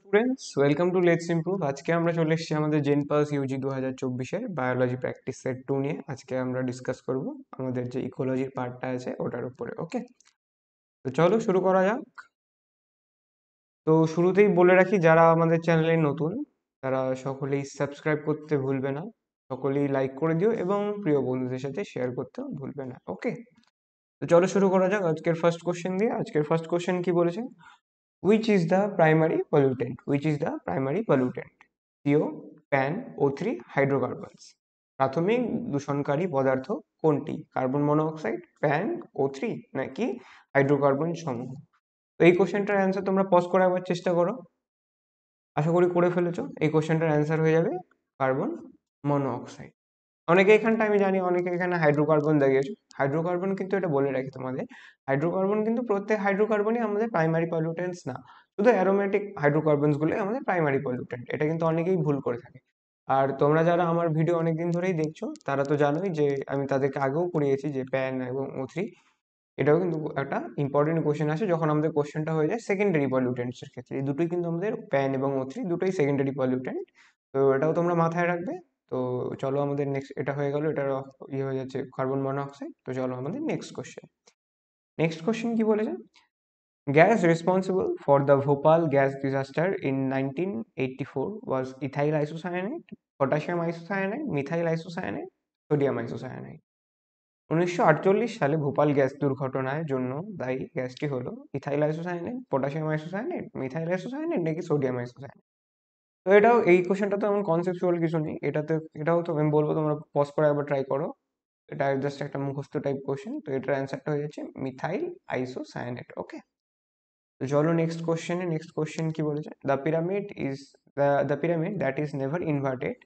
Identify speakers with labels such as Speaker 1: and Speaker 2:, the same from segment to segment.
Speaker 1: Students, welcome to let's improve. আজকে আমরা চলে এসেছি আমাদের জেনপাস ইউজি 2024-এর বায়োলজি প্র্যাকটিস সেট 2 নিয়ে। আজকে আমরা ডিসকাস করব আমাদের যে ইকোলজির পার্টটা আছে ওটার উপরে। ওকে, তো চলো শুরু করা যাক। তো শুরুতেই বলে রাখি, যারা আমাদের চ্যানেলে নতুন তারা সকলেই সাবস্ক্রাইব করতে ভুলবে না, সকলেই লাইক করে দিও এবং প্রিয় বন্ধুদের সাথে শেয়ার করতেও ভুলবে না। ওকে, তো চলো শুরু করা যাক আজকের ফার্স্ট কোশ্চেন দিয়ে। আজকের ফার্স্ট কোশ্চেন কি বলেছে? Which is the primary pollutant? Which is the primary pollutant? CO, PAN, O3, hydrocarbons. প্রাথমিক দূষণকারী পদার্থ কোনটি? কার্বন মনোঅক্সাইড, প্যান, O3 নাকি হাইড্রোকার্বন সমূহ? তো এই কোশ্চেনটার অ্যান্সার তোমরা পজ করে একবার চেষ্টা করো। আশা করি করে ফেলেছো। এই কোশ্চেনটার অ্যান্সার হয়ে যাবে কার্বন মনোঅক্সাইড। অনেকে এখানটা আমি জানি অনেকে এখানে হাইড্রোকার্বন দেখিয়েছে। হাইড্রোকার্বন কিন্তু এটা বলে রাখি তোমাদের, হাইড্রোকার্বন কিন্তু প্রত্যেক হাইড্রোকার্বনই আমাদের প্রাইমারি পলিউটেন্টস না, শুধু অ্যারোমেটিক হাইড্রোকার্বনস গুলোই আমাদের প্রাইমারি পলিউটেন্ট। এটা কিন্তু অনেকেই ভুল করে থাকে। আর তোমরা যারা আমার ভিডিও অনেকদিন ধরেই দেখছো তারা তো জানোই যে আমি তাদেরকে আগেও পড়িয়েছি যে প্যান এবং O3 এটাও কিন্তু একটা ইম্পর্টেন্ট কোশ্চেন আসে যখন আমাদের কোশ্চেনটা হয়ে যায় সেকেন্ডারি পলিউটেন্টস এর ক্ষেত্রে। এই দুটোই কিন্তু আমাদের প্যান এবং O3 দুটোই সেকেন্ডারি পলিউটেন্ট। তো এটাও তোমরা মাথায় রাখবে। তো চলো আমাদের নেক্সট, এটা হয়ে গেল, এটা ইয়ে হয়ে যাচ্ছে কার্বন মনোঅক্সাইড। তো চলো আমাদের নেক্সট কোশ্চেন। নেক্সট কোশ্চেন কি বলেছে? Gas responsible for the Bhopal gas disaster in 1984 was ethyl isocyanide, potassium isocyanide, methyl isocyanide, sodium isocyanide. 1948 সালে ভোপাল গ্যাস দুর্ঘটনার জন্য দায়ী গ্যাসটি হলো ethyl isocyanide, potassium isocyanide, methyl isocyanide নাকি সোডিয়াম আইসোসায়ানাইড? তো এটাও, এই কোশ্চেনটা তো এমন কনসেপচুয়াল কিছু নেই, এটাতে এটাও তো আমি বলবো তোমরা পজ করে একবার ট্রাই করো। এটা জাস্ট একটা মুখস্থ টাইপ কোশ্চেন। তো এটার অ্যান্সারটা হয়ে যাচ্ছে মিথাইল আইসোসায়ানাইড। ওকে, তো চলো নেক্সট কোশ্চেনে। নেক্সট কোশ্চেন কি বলেছে? The pyramid that is never inverted,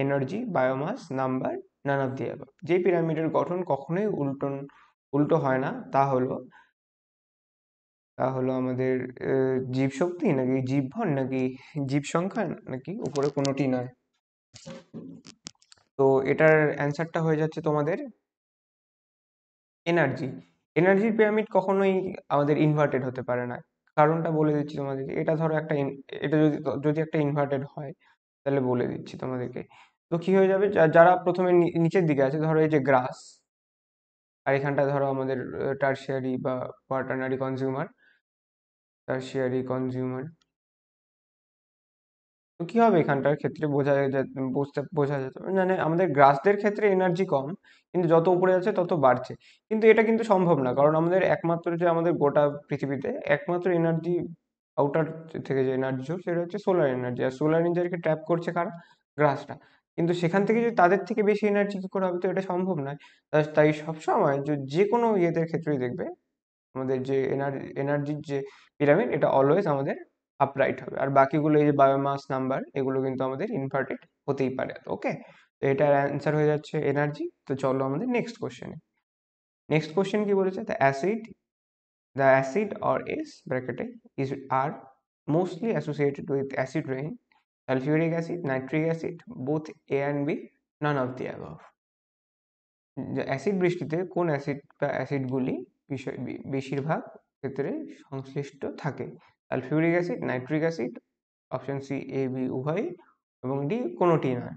Speaker 1: energy, biomass, number, naan of the above. যে পিরামিডের গঠন কখনোই উল্টো হয় না তা হলো আমাদের জীবশক্তি নাকি জীবভর নাকি জীব সংখ্যা নাকি উপরে কোনোটি নয়। তো এটার অ্যান্সারটা হয়ে যাচ্ছে তোমাদের এনার্জি। এনার্জির পিরামিড কখনোই আমাদের ইনভার্টেড হতে পারে না। কারণটা বলে দিচ্ছি তোমাদেরকে। এটা ধরো একটা এটা যদি যদি একটা ইনভার্টেড হয় তাহলে বলে দিচ্ছি তোমাদেরকে। তো কি হয়ে যাবে, যারা প্রথমে নিচের দিকে আছে, ধরো এই যে গ্রাস, আর এখানটা ধরো আমাদের টার্সিয়ারি বা কোয়াটারনারি কনজিউমার, টার্সিয়ারি কনজিউমার। তো কি হবে এখানটার ক্ষেত্রে বোঝা যেত মানে আমাদের গ্রাসদের ক্ষেত্রে এনার্জি কম, কিন্তু যত উপরে যাচ্ছে তত বাড়ছে। কিন্তু এটা কিন্তু সম্ভব না, কারণ আমাদের একমাত্র যে আমাদের গোটা পৃথিবীতে একমাত্র এনার্জি আউটার থেকে যে এনার্জি সোর্স সেটা হচ্ছে সোলার এনার্জি। আর সোলার এনার্জিকে ট্র্যাপ করছে কারা? গ্রাসটা। কিন্তু সেখান থেকে যদি তাদের থেকে বেশি এনার্জি কি করে হবে? তো এটা সম্ভব নয়। তাই সবসময় যে কোনো ইয়েদের ক্ষেত্রেই দেখবে আমাদের যে এনার্জির যে পিরামিড, এটা অলওয়েজ আমাদের আপরাইট হবে। আর বাকিগুলো এই যে বায়োমাস, নাম্বার, এগুলো কিন্তু আমাদের ইনভার্টেড হতেই পারে। ওকে, তো এটার অ্যান্সার হয়ে যাচ্ছে এনার্জি। তো চলো আমাদের নেক্সট কোশ্চেনে। নেক্সট কোশ্চেন কি বলেছে? দ্য অ্যাসিড অর এস ব্র্যাকেটে is are mostly associated with acid rain, sulphuric acid, nitric acid, both A and B, none of the above. Acid বৃষ্টিতে কোন অ্যাসিড বা অ্যাসিডগুলি বেশিরভাগ ক্ষেত্রে সংশ্লিষ্ট থাকে? Sulphuric acid, nitric acid, option C A B উভয়ই, এবং ডি কোনোটি নয়।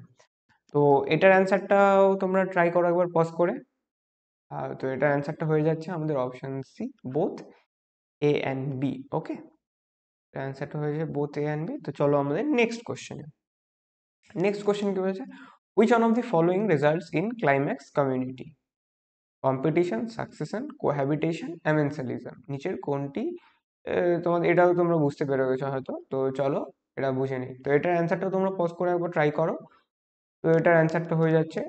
Speaker 1: তো এটার অ্যান্সারটাও তোমরা ট্রাই করো একবার পজ করে। তো এটার অ্যান্সারটা হয়ে যাচ্ছে আমাদের option C, both A and B. Okay, অ্যান্সারটা হয়ে যাবে বোথ এ অ্যান্ড বি। তো চলো আমাদের নেক্সট কোশ্চেনে। নেক্সট কোশ্চেন কি বলেছে? Which one of the following results in climax community? Competition, succession, cohabitation, amensalism. নিচের কোনটি তোমাদের, এটাও তোমরা বুঝতে পেরে গেছো হয়তো। তো চলো এটা বুঝে নিই। তো এটার অ্যান্সারটা তোমরা পজ করে একবার ট্রাই করো। তো এটার অ্যান্সারটা হয়ে যাচ্ছে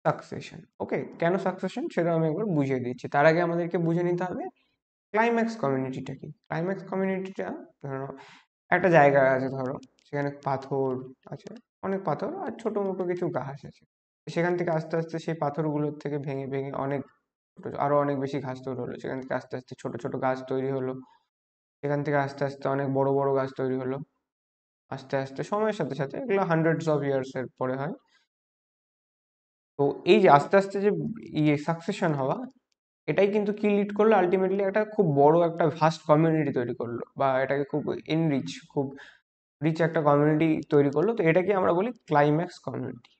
Speaker 1: সাকসেশন। ওকে, কেন সাকসেশন সেটা আমি একবার বুঝিয়ে দিচ্ছি। তার আগে আমাদেরকে বুঝে নিতে হবে ক্লাইম্যাক্স কমিউনিটিটা কি। ক্লাইম্যাক্স কমিউনিটিটা ধরো একটা জায়গা আছে, ধরো সেখানে পাথর আছে, অনেক পাথর আর ছোট মোটো কিছু গাছ আছে। সেখান থেকে আস্তে আস্তে সেই পাথরগুলোর থেকে ভেঙে ভেঙে অনেক আরো অনেক বেশি ঘাস তৈরি হলো। সেখান থেকে আস্তে আস্তে ছোট ছোট গাছ তৈরি হলো। সেখান থেকে আস্তে আস্তে অনেক বড় বড় গাছ তৈরি হলো। আস্তে আস্তে সময়ের সাথে সাথে, এগুলো হান্ড্রেডস অফ ইয়ার্স এর পরে হয়। তো এই যে আস্তে আস্তে যে সাকসেশন হওয়া, এটাই কিন্তু কি লিড করলো আলটিমেটলি একটা খুব বড় একটা ভাস্ট কমিউনিটি তৈরি করলো, বা এটাকে খুব এনরিচ, খুব রিচ একটা কমিউনিটি তৈরি করলো, তো এটাকে আমরা বলি ক্লাইম্যাক্স কমিউনিটি।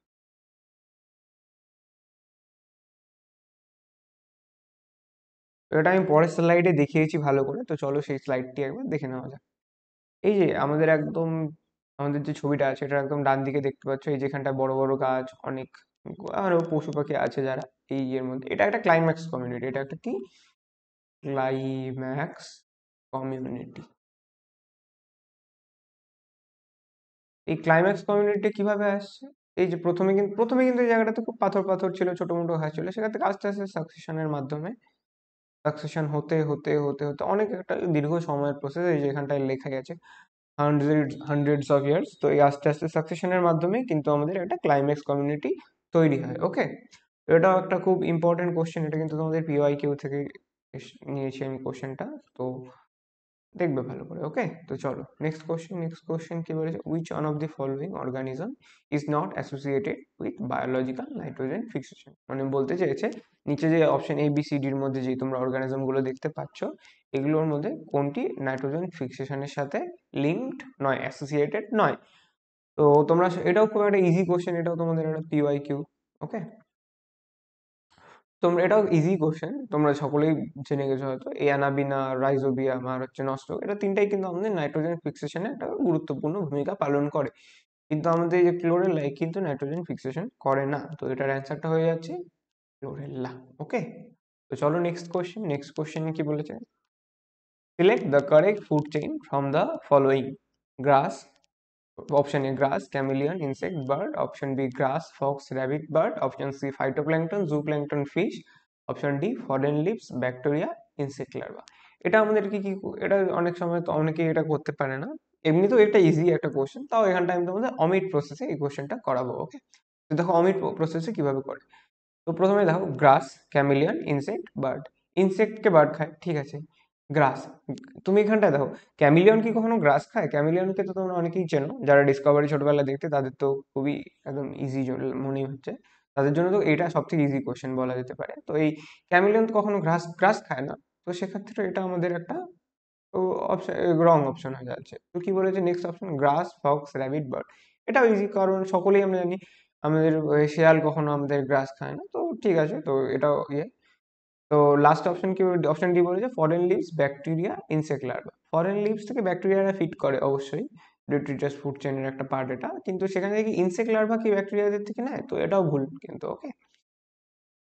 Speaker 1: এটা আমি পরের স্লাইডে দেখিয়েছি ভালো করে, তো চলো সেই স্লাইডটি একবার দেখে নেওয়া যাক। এই যে আমাদের একদম, আমাদের যে ছবিটা আছে এটা একদম ডান দিকে দেখতে পাচ্ছ, এই যেখানটা বড় বড় গাছ, অনেক আরো পশু পাখি আছে যারা এই এর মধ্যে, এটা একটা ক্লাইম্যাক্স কমিউনিটি। এটা একটা কি, ক্লাইম্যাক্স কমিউনিটি। এই ক্লাইম্যাক্স কমিউনিটি কিভাবে আসছে? এই যে প্রথমে কিন্তু এই জায়গাটাতে খুব পাথর পাথর ছিল, ছোট মোটো ঘাস ছিল, সেখান থেকে আস্তে আস্তে সাকসেশনের মাধ্যমে, সাকসেশন হতে হতে হতে হতে অনেক একটা দীর্ঘ সময়ের প্রসেস, এই যে এখানটায় লেখাই আছে হান্ড্রেডস অফ ইয়ার্স, তো এই আস্তে আস্তে সাকসেশনের মাধ্যমে কিন্তু আমাদের একটা ক্লাইম্যাক্স কমিউনিটি তৈরি হয়। ওকে, এটাও একটা খুব ইম্পর্টেন্ট কোশ্চেন, এটা কিন্তু তোমাদের PYQ থেকে নিয়েছি আমি কোশ্চেনটা, তো দেখবে ভালো করে। ওকে, তো চলো নেক্সট কোশ্চেন কি বলেছে, which one of the following organism is not associated with biological nitrogen fixation. মানে বলতে চেয়েছে নিচে যে অপশন ABCD এর মধ্যে যে তোমরা অর্গানিজম গুলো দেখতে পাচ্ছ, এগুলোর মধ্যে কোনটি নাইট্রোজেন ফিক্সেশনের সাথে লিঙ্কড নয়, অ্যাসোসিয়েটেড নয়। তো তোমরা এটাও খুব একটা ইজি কোশ্চেন, এটাও তোমাদের একটা PYQ। ওকে, তোমরা এটাও ইজি কোশ্চেন, তোমরা সকলেই জেনে গেছো হয়তো, এই অ্যানাবিনা, রাইজোবিয়াম আর হচ্ছে নস্টক, এটা তিনটাই কিন্তু আমাদের নাইট্রোজেন ফিক্সেশনে একটা গুরুত্বপূর্ণ ভূমিকা পালন করে। কিন্তু আমাদের এই যে ক্লোরেলা কিন্তু নাইট্রোজেন ফিক্সেশন করে না, তো এটার অ্যান্সারটা হয়ে যাচ্ছে ক্লোরেলা। ওকে, তো চলো নেক্সট কোশ্চেন কি বলেছে, select the correct food chain from the following, grass, option A grass, chameleon, insect, bird, option B grass, fox, rabbit, bird, option C phytoplankton, zooplankton, fish, option D fallen leaves, bacteria, insect larva. এটা আমাদের কি, এটা অনেক সময় তো অনেকেই এটা করতে পারে না, এমনিতেও একটা ইজি একটা কোশ্চেন, তাও এখানটা আমি তোমাদের অমিট প্রসেসে এই কোশ্চেনটা করাবো। ওকে, তো দেখো অমিট প্রসেসে কিভাবে করে। তো প্রথমে দেখো গ্রাস, ক্যামিলিয়ন, ইনসেক্ট, বার্ড। ইনসেক্টকে বার্ড খায়, ঠিক আছে। গ্রাস, তুমি এখানটায় দেখো ক্যামিলিয়ন কি কখনো গ্রাস খায়? ক্যামিলিয়নকে তো তোমরা অনেকেই চেনো, যারা ডিসকভারি ছোটবেলায় দেখতে, তাদের তো খুবই একদম ইজি মনে হচ্ছে, তাদের জন্য তো এটা সব থেকে ইজি কোশ্চেন বলা যেতে পারে। তো এই ক্যামিলিয়ন তো কখনো গ্রাস গ্রাস খায় না, তো সেক্ষেত্রে এটা আমাদের একটা অপশন, রং অপশন হয়ে যাচ্ছে। তো কি বলেছে নেক্সট অপশন, গ্রাস, ফক্স, র্যাবিট, বার্ড। এটাও ইজি, কারণ সকলেই আমরা জানি আমাদের শেয়াল কখনো আমাদের গ্রাস খায় না, তো ঠিক আছে, তো এটাও ইয়ে। তো লাস্ট অপশন কি, অপশন ডি বলেছে foreign leaves, bacteria, insect larva. Foreign leaves থেকে ব্যাকটেরিয়ারা ফিট করে অবশ্যই, ডিউট্রিটাস ফুড চেইনের একটা পার্ট এটা, কিন্তু সেখানে থেকে ইনসেক্ট লার্ভা কি ব্যাকটেরিয়াদের থেকে নেয়? তো এটাও ভুল কিন্তু। ওকে,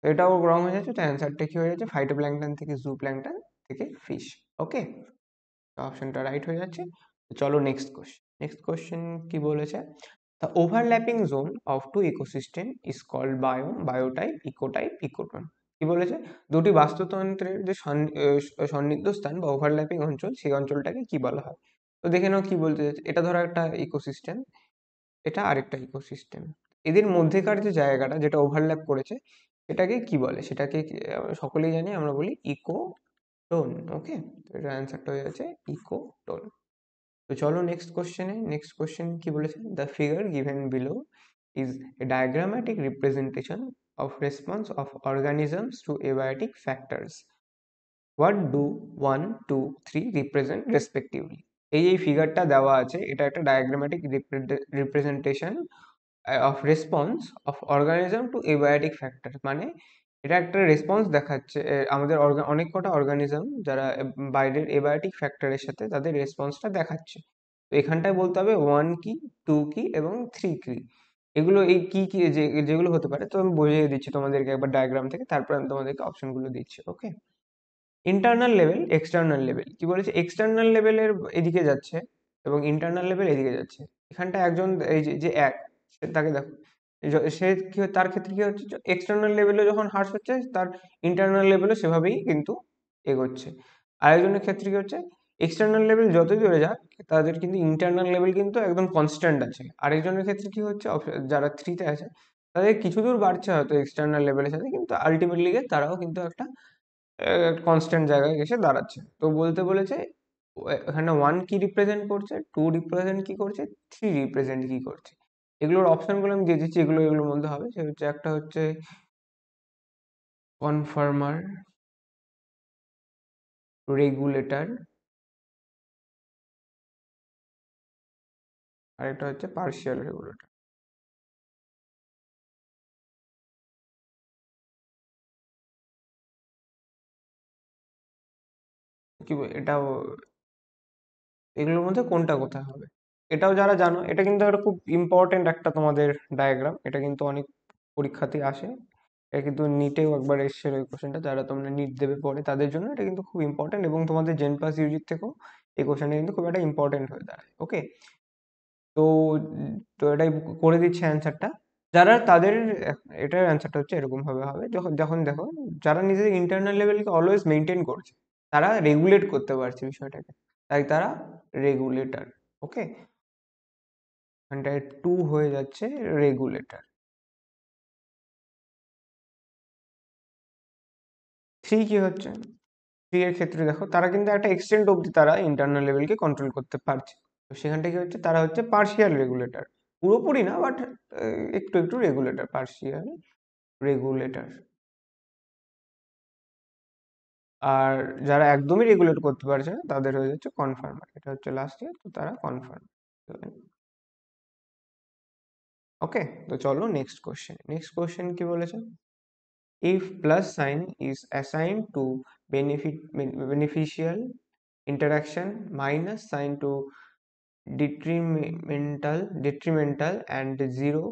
Speaker 1: এটাও রং হয়ে যাচ্ছে, তো অ্যান্সারটা কি হয়ে যাচ্ছে, ফাইটোপ্ল্যাঙ্কটন থেকে জু প্ল্যাঙ্কটন থেকে ফিশ। ওকে, অপশনটা রাইট হয়ে যাচ্ছে। তো চলো নেক্সট কোশ্চেন কি বলেছে, the overlapping zone of two ecosystem is called biome, biotype, ecotype, ecotone. কি বলেছে, দুটি বাস্তুতন্ত্রের যে সন্নিহিত স্থান বা ওভারল্যাপিং অঞ্চল, সেই অঞ্চলটাকে কি বলা হয়? তো দেখে নাও কি বলতে চাইছে, এটা ধরো একটা ইকোসিস্টেম, এটা আরেকটা ইকোসিস্টেম, এদের মধ্যেকার যে জায়গাটা যেটা ওভারল্যাপ করেছে, সেটাকে কি বলে? সেটাকে সকলেই জানি, আমরা বলি ইকোটোন। ওকে, তো এটার অ্যান্সারটা হয়ে যাচ্ছে ইকোটোন। তো চলো নেক্সট কোশ্চেন কি বলেছে, the figure given below is a diagrammatic representation of response of organisms to abiotic factors, what do 1, 2, 3 represent respectively. এই ফিগারটা দেওয়া আছে, এটা একটা diagrammatic representation of response of organism to abiotic factor, মানে এটা একটা রেসপন্স দেখাচ্ছে আমাদের অনেক কটা অর্গানিজম যারা বাইরের এবায়োটিক ফ্যাক্টরের সাথে তাদের রেসপন্সটা দেখাচ্ছে। তো এখানটায় বলতে হবে 1 কি, 2 কি এবং 3 কি। এগুলো এই কি কি যেগুলো হতে পারে, তো আমি বুঝিয়ে দিচ্ছি তোমাদেরকে একবার ডায়াগ্রাম থেকে, তারপর আমি তোমাদেরকে অপশনগুলো দিচ্ছি। ওকে, ইন্টারনাল লেভেল, এক্সটার্নাল লেভেল। কি বলেছে, এক্সটার্নাল লেভেলের এদিকে যাচ্ছে এবং ইন্টারনাল লেভেল এদিকে যাচ্ছে। এখানটা একজন এই যে এক, তাকে দেখো, সে কি তার ক্ষেত্রে কি হচ্ছে, এক্সটার্নাল লেভেলে যখন হ্রাস হচ্ছে, তার ইন্টারনাল লেভেলও সেভাবেই কিন্তু এগোচ্ছে। আরেকজনের ক্ষেত্রে কি হচ্ছে, এক্সটার্নাল লেভেল যতই দূরে যাক, তাদের কিন্তু ইন্টারনাল লেভেল কিন্তু একদম কনস্ট্যান্ট আছে। আরেকজনের ক্ষেত্রে কি হচ্ছে, যারা 3 তে আছে, তাদের কিছু দূর বাড়ছে হয়তো এক্সটার্নাল লেভেলের সাথে, কিন্তু আলটিমেটলি তারাও কিন্তু একটা কনস্ট্যান্ট জায়গায় এসে দাঁড়াচ্ছে। তো বলতে বলেছে এখানে 1 কি রিপ্রেজেন্ট করছে, 2 রিপ্রেজেন্ট কি করছে, 3 রিপ্রেজেন্ট কি করছে। এগুলোর অপশনগুলো আমি দিয়ে দিচ্ছি, এগুলোর মধ্যে হবে, সে হচ্ছে একটা হচ্ছে কনফার্মার, রেগুলেটর, আর এটা হচ্ছে পার্শিয়াল রেগুলেটর। এটাও এগুলোর মধ্যে কোনটা কোথায় হবে? এটাও যারা জানো, এটা কিন্তু একটা খুব ইম্পর্টেন্ট একটা তোমাদের ডায়াগ্রাম, এটা কিন্তু অনেক পরীক্ষাতে আসে, এটা কিন্তু নিটেও একবার এসেছিল এই কোশ্চেনটা, যারা তোমরা নিট দেবে পরে তাদের জন্য এটা কিন্তু খুব ইম্পর্টেন্ট, এবং তোমাদের জেন পাস ইউজির থেকেও এই কোশ্চেনটা কিন্তু খুব একটা ইম্পর্টেন্ট হয়ে দাঁড়ায়। ওকে, তো তো এটাই করে দিচ্ছে অ্যান্সারটা। যারা তাদের এটার অ্যান্সারটা হচ্ছে এরকম ভাবে হবে, যখন যখন দেখো যারা নিজেদের ইন্টারনাল লেভেলকে অলওয়েজ মেনটেন করছে, তারা রেগুলেট করতে পারছে বিষয়টাকে, তাই তারা রেগুলেটর। ওকে, এখানটায় টু হয়ে যাচ্ছে রেগুলেটর। থ্রি কি হচ্ছে? থ্রি এর ক্ষেত্রে দেখো তারা কিন্তু একটা এক্সটেন্ট অবধি তারা ইন্টারনাল লেভেলকে কন্ট্রোল করতে পারছে, তো সেখানটা কি হচ্ছে, তারা হচ্ছে পার্শিয়াল রেগুলেটর, পুরোপুরি না বাট একটু একটু রেগুলেটর, পার্শিয়াল রেগুলেটর। আর যারা একদমই রেগুলেট করতে পারছে না তাদের হয়ে যাচ্ছে কনফার্মার, এটা হচ্ছে লাস্ট ইয়ার, তো তারা কনফার্ম। ওকে, তো চলো নেক্সট কোশ্চেন। নেক্সট কোশ্চেন কি বলেছে, if plus sign is assigned to beneficial interaction minus sign to detrimental and zero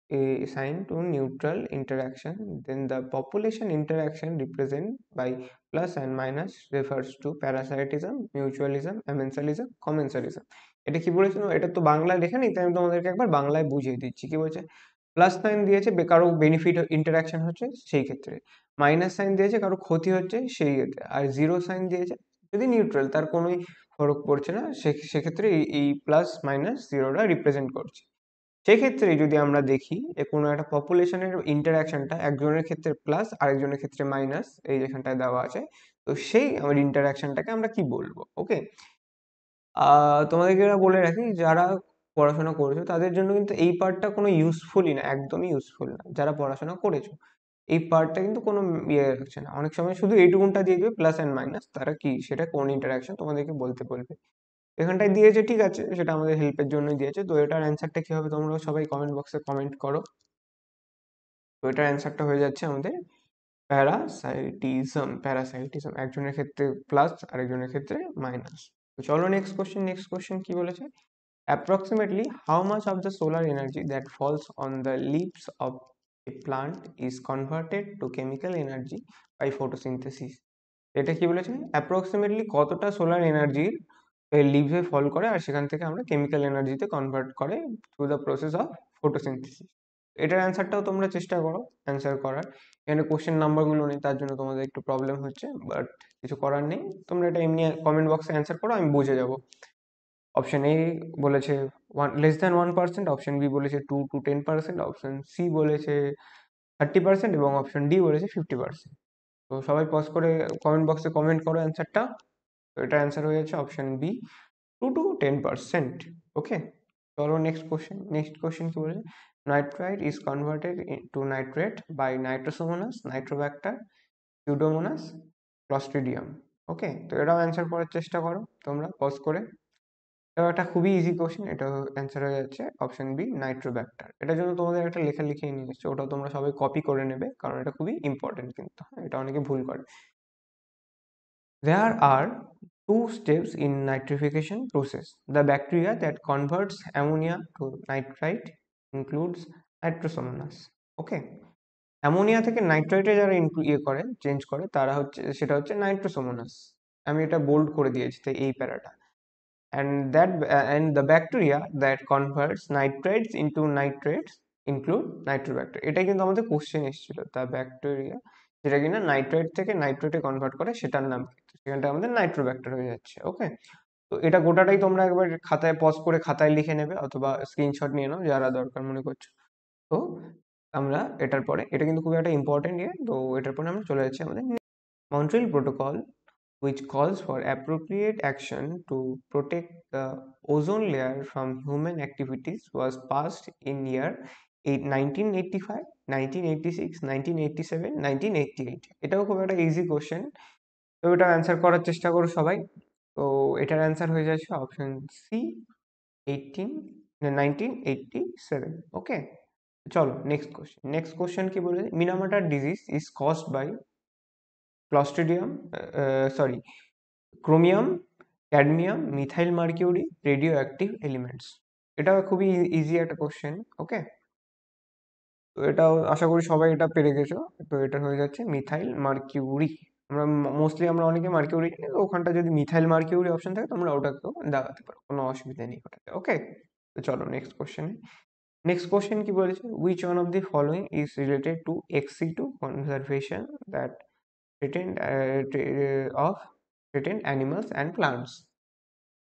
Speaker 1: a sign to neutral interaction, then the population interaction represented by plus and minus refers to parasitism, mutualism, amensalism, commensalism. এটা কি বলেছিল, এটা তো বাংলায় লেখা নেই, তাই আমি তোমাদেরকে একবার বাংলায় বুঝিয়ে দিচ্ছি। কি বলছে, প্লাস সাইন দিয়েছে কারো বেনিফিট ইন্টারাকশন হচ্ছে সেই ক্ষেত্রে, মাইনাস সাইন দিয়েছে কারো ক্ষতি হচ্ছে সেই ক্ষেত্রে, আর জিরো সাইন দিয়েছে যদি নিউট্রাল, তার কোনোই ফরক পড়ছে না, সেক্ষেত্রে এই প্লাস মাইনাস জিরোটা রিপ্রেজেন্ট করছে। সেক্ষেত্রে যদি আমরা দেখি কোনো একটা পপুলেশনের ইন্টারাকশনটা একজনের ক্ষেত্রে প্লাস আরেকজনের ক্ষেত্রে মাইনাস, এই যেখানটায় দেওয়া আছে, তো সেই আমার ইন্টারাকশনটাকে আমরা কি বলবো? ওকে, তোমাদেরকে এটা বলে রাখি, যারা পড়াশোনা করেছো তাদের জন্য কিন্তু এই পার্টটা কোনো ইউজফুলই না, একদমই ইউজফুল না। যারা পড়াশোনা করেছো এই পার্টটা কিন্তু কোনো ইয়ে রাখছে না, অনেক সময় শুধু এইটুকুনটা দিয়ে দেবে প্লাস অ্যান্ড মাইনাস, তারা কি সেটা কোন ইন্টারাকশন তোমাদেরকে বলতে বলবে। এখানটায় দিয়েছে ঠিক আছে, সেটা আমাদের হেল্পের জন্যই দিয়েছে। তো এটার অ্যান্সারটা কি হবে, তোমরা সবাই কমেন্ট বক্সে কমেন্ট করো। তো এটার অ্যান্সারটা হয়ে যাচ্ছে আমাদের প্যারাসাইটিজম। প্যারাসাইটিজম একজনের ক্ষেত্রে প্লাস আরেকজনের ক্ষেত্রে মাইনাস। তো চলো নেক্সট কোশ্চেন। নেক্সট কোশ্চেন কি বলেছে, approximately how much of the solar energy that falls on the leaves of a plant is converted to chemical energy by photosynthesis? এটা কি বলেছে, অ্যাপ্রক্সিমেটলি কতটা সোলার এনার্জির লিভে ফল করে আর সেখান থেকে আমরা কেমিক্যাল এনার্জিতে কনভার্ট করে through the process of photosynthesis. এটার অ্যান্সারটাও তোমরা চেষ্টা করো অ্যান্সার করার। এখানে কোশ্চেন নাম্বারগুলো নেই, তার জন্য তোমাদের একটু প্রবলেম হচ্ছে, বাট কিছু করার নেই, তোমরা এটা এমনি কমেন্ট বক্সে অ্যান্সার করো, আমি বুঝে যাবো। অপশন এ বলেছে less than 1%, অপশন বি বলেছে 2 to 10%, অপশন সি বলেছে 30%, এবং অপশন ডি বলেছে 50%। তো সবাই পজ করে কমেন্ট বক্সে কমেন্ট করো অ্যান্সারটা। তো এটা অ্যান্সার হয়ে যাচ্ছে অপশন বি, 2 to 10%। ওকে, চলো নেক্সট কোশ্চেন। নেক্সট কোশ্চেন কি বলেছে, nitrite is converted to nitrate by nitrosomonas, nitrobacter, pseudomonas, clostridium. Okay, তো এটাও অ্যান্সার করার চেষ্টা করো তোমরা পজ করে। এবার একটা খুবই ইজি কোশ্চেন, এটা অ্যান্সার হয়ে যাচ্ছে অপশন বি, নাইট্রোব্যাক্টার। এটার জন্য তোমাদের একটা লেখা লিখে নিয়ে এসছে, ওটা তোমরা সবাই কপি করে নেবে, কারণ এটা খুবই ইম্পর্টেন্ট কিন্তু, হ্যাঁ, এটা অনেকে ভুল করে। There are two steps in nitrification process. The bacteria that converts ammonia to nitrite includes nitrosomonas. Okay, ammonia থেকে নাইট্রেটে যারা ইয়ে করে চেঞ্জ করে তারা হচ্ছে, সেটা হচ্ছে নাইট্রোসোমোনাস। আমি এটা বোল্ড করে দিয়েছি তাই এই প্যারাটা। And the bacteria that converts nitrates into nitrates include nitrobacteria. এটাই কিন্তু আমাদের কোশ্চেন এসেছিল, দ্য ব্যাকটেরিয়া যেটা কিনা নাইট্রেট থেকে নাইট্রেটে কনভার্ট করে সেটার নাম কি? তো সেখানটা আমাদের নাইট্রোব্যাক্টার হয়ে যাচ্ছে। ওকে, তো এটা গোটাটাই তোমরা একবার খাতায় পজ করে খাতায় লিখে নেবে, অথবা স্ক্রিনশট নিয়ে নাও যারা দরকার মনে করছো। তো আমরা এটার পরে, এটা কিন্তু খুবই একটা ইম্পর্টেন্ট ইয়ে, তো এটার পরে আমরা চলে যাচ্ছি আমাদের Montreal protocol, which calls for appropriate action to protect the ozone layer from human activities, was passed in year 1985, 1986, 1987, 1988। এটাও খুব একটা ইজি কোশ্চেন, তো এটা অ্যান্সার করার চেষ্টা করো সবাই। তো এটার অ্যান্সার হয়ে যাচ্ছে অপশন সি, 1987। ওকে, চলো নেক্সট কোশ্চেন কি বলে, Minamata disease is caused by clostridium, sorry, chromium, cadmium, methyl mercury, radioactive elements. এটাও খুবই ইজি একটা কোশ্চেন। ওকে, তো এটাও আশা করি সবাই এটা পেরে গেছো। তো এটা হয়ে যাচ্ছে মিথাইল মার্কিউরি। আমরা মোস্টলি আমরা অনেকে মার্কিউরি, ওখানটা যদি মিথাইল মার্কিউরি অপশন থাকে তোমরা ওটাকেও দাগাতে পারো, কোনো অসুবিধা নেই ওটাতে। ওকে, তো চলো নেক্সট কোশ্চেন কি বলেছে, which one of the following is related to ex-situ conservation that of threatened animals and plants?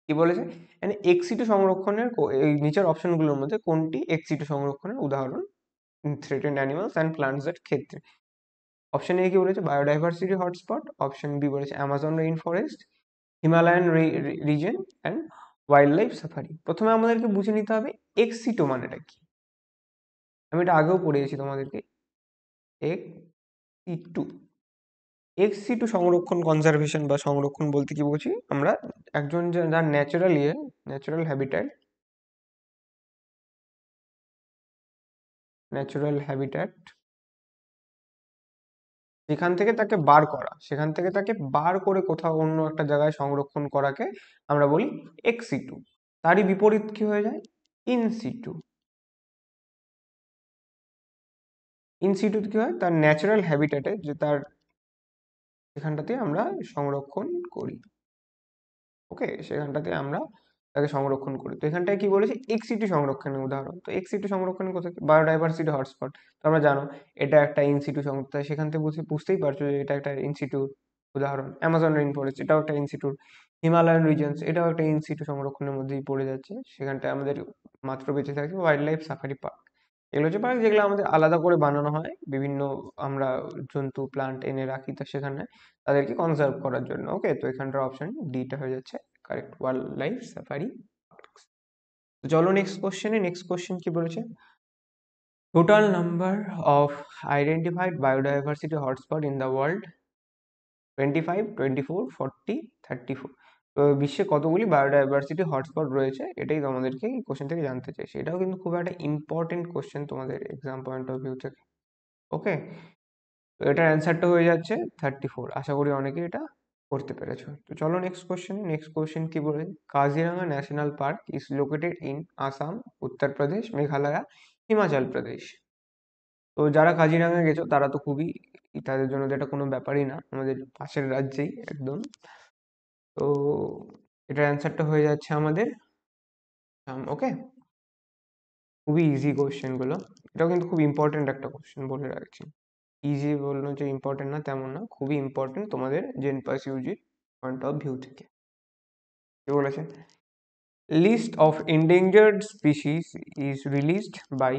Speaker 1: কি বলেছে, মানে এক্সিটু সংরক্ষণের এই নিচের অপশনগুলোর মধ্যে কোনটি এক্সিটু সংরক্ষণের উদাহরণ থ্রেটেন্ড অ্যানিমালস অ্যান্ড প্লান্টস এর ক্ষেত্রে? অপশন এ কি বলেছে, বায়োডাইভার্সিটি হটস্পট। অপশন বি বলেছে Amazon rain forest, Himalayan reason and wild life safari. প্রথমে আমাদেরকে বুঝে নিতে হবে এক্সিটো মানেটা কি। আমি এটা আগেও পড়িয়েছি তোমাদেরকে। এক্সিটু এক্সিটু সংরক্ষণ কনজারভেশন বা সংরক্ষণ বলতে কি বুঝি আমরা, একজন যার ন্যাচারাল হ্যাবিট্যাট সেখান থেকে তাকে বার করে কোথাও অন্য একটা জায়গায় সংরক্ষণ করাকে আমরা বলি এক্সিটু। তারই বিপরীত কি হয়ে যায়, ইনসিটু। ইনসিটু কি হয়, তার ন্যাচারাল হ্যাবিট্যাটে, যে তার সেখানটাতে আমরা সংরক্ষণ করি। ওকে, সেখানটাতে আমরা তাকে সংরক্ষণ করি। তো এখানটায় কি বলেছে, এক্সিটি সংরক্ষণের উদাহরণ। তো এক্সিটি সংরক্ষণের কোথায়, বায়োডাইভার্সিটি হটস্পট। তো আমরা জানো এটা একটা ইনসিটু সংস্থা, সেখান থেকে বুঝতেই পারছো যে এটা একটা ইনসিটুর উদাহরণ। অ্যামাজন রেইন ফরেস্ট এটাও একটা ইনসিটুর, হিমালয়ান রিজনস এটাও একটা ইনসিটু সংরক্ষণের মধ্যেই পড়ে যাচ্ছে। সেখানটায় আমাদের মাত্র বেঁচে থাকে ওয়াইল্ড লাইফ সাফারি পার্ক। এগুলো হচ্ছে পার্ক যেগুলো আমাদের আলাদা করে বানানো হয়, বিভিন্ন আমরা জন্তু প্লান্ট এনে রাখি তো সেখানে তাদেরকে কনজার্ভ করার জন্য। ওকে, তো এখানটার অপশন ডিটা হয়ে যাচ্ছে correct, wild life safari parks. তো চলো নেক্সট কোশ্চেন কি বলেছে, total number of identified biodiversity hotspot in the world 25, 24, 40, 34। তো বিশ্বে কতগুলি বায়োডাইভার্সিটি হটস্পট রয়েছে, এটাই তোমাদেরকে এই কোশ্চেন থেকে জানতে চাইছি। এটাও কিন্তু খুব একটা ইম্পর্টেন্ট কোশ্চেন তোমাদের এক্সাম পয়েন্ট অফ ভিউ থেকে। ওকে, তো এটার অ্যান্সারটা হয়ে যাচ্ছে 34। আশা করি অনেকে এটা করতে পেরেছো। তো চলো নেক্সট কোশ্চেন কি বলে, Kaziranga national park is located in Assam, Uttar Pradesh, Meghalaya, Himachal Pradesh. তো যারা কাজিরাঙ্গা গেছো তারা তো খুবই, তাদের জন্য তো এটা কোনো ব্যাপারই না, আমাদের পাশের রাজ্যেই একদম। তো এটার অ্যান্সারটা হয়ে যাচ্ছে আমাদের ওকে, খুবই ইজি কোশ্চেন গুলো। এটাও কিন্তু খুব ইম্পর্টেন্ট একটা কোশ্চেন বলে রাখছি। ইজি বললো যে ইম্পর্টেন্ট না, তেমন না, খুবই ইম্পর্টেন্ট তোমাদের জেনপাস ইউজির পয়েন্ট অফ ভিউ থেকে। কি বলেছে, list of endangered species is released by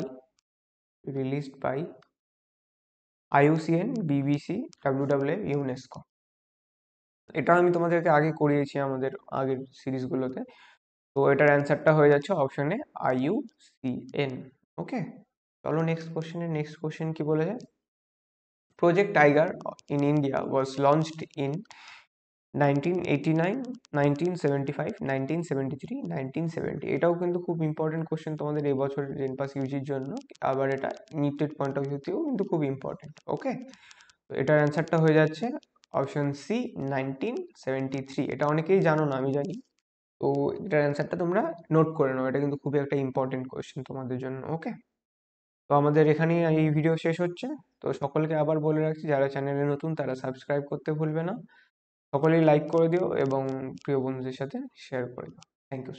Speaker 1: IUCN, BBC, WWF, UNESCO. এটা আমি তোমাদেরকে আগে করিয়েছি আমাদের আগের সিরিজগুলোতে। তো এটার অ্যান্সারটা হয়ে যাচ্ছে অপশনে IUCN। ওকে, চলো নেক্সট কোশ্চেন কি বলেছে, project tiger in India was launched in 1989, 1975, 1973, 1970। এটাও কিন্তু খুব ইম্পর্টেন্ট কোশ্চেন তোমাদের এবছর জেনপাস ইউজির জন্য। আবার এটা নিটেড পয়েন্ট অফ ভিউতেও কিন্তু খুব ইম্পর্টেন্ট। ওকে, তো এটার অ্যান্সারটা হয়ে যাচ্ছে অপশন সি 1973। এটা অনেকেই জানো না, আমি জানি। তো এটার অ্যান্সারটা তোমরা নোট করে নাও, এটা কিন্তু খুবই একটা ইম্পর্টেন্ট কোশ্চেন তোমাদের জন্য। ওকে, তো আমাদের এখানেই এই ভিডিও শেষ হচ্ছে। তো সকলকে আবার বলে রাখছি, যারা চ্যানেলে নতুন তারা সাবস্ক্রাইব করতে ভুলবে না। সকলেই লাইক করে দিও এবং প্রিয় বন্ধুদের সাথে শেয়ার করে দাও। Thank you.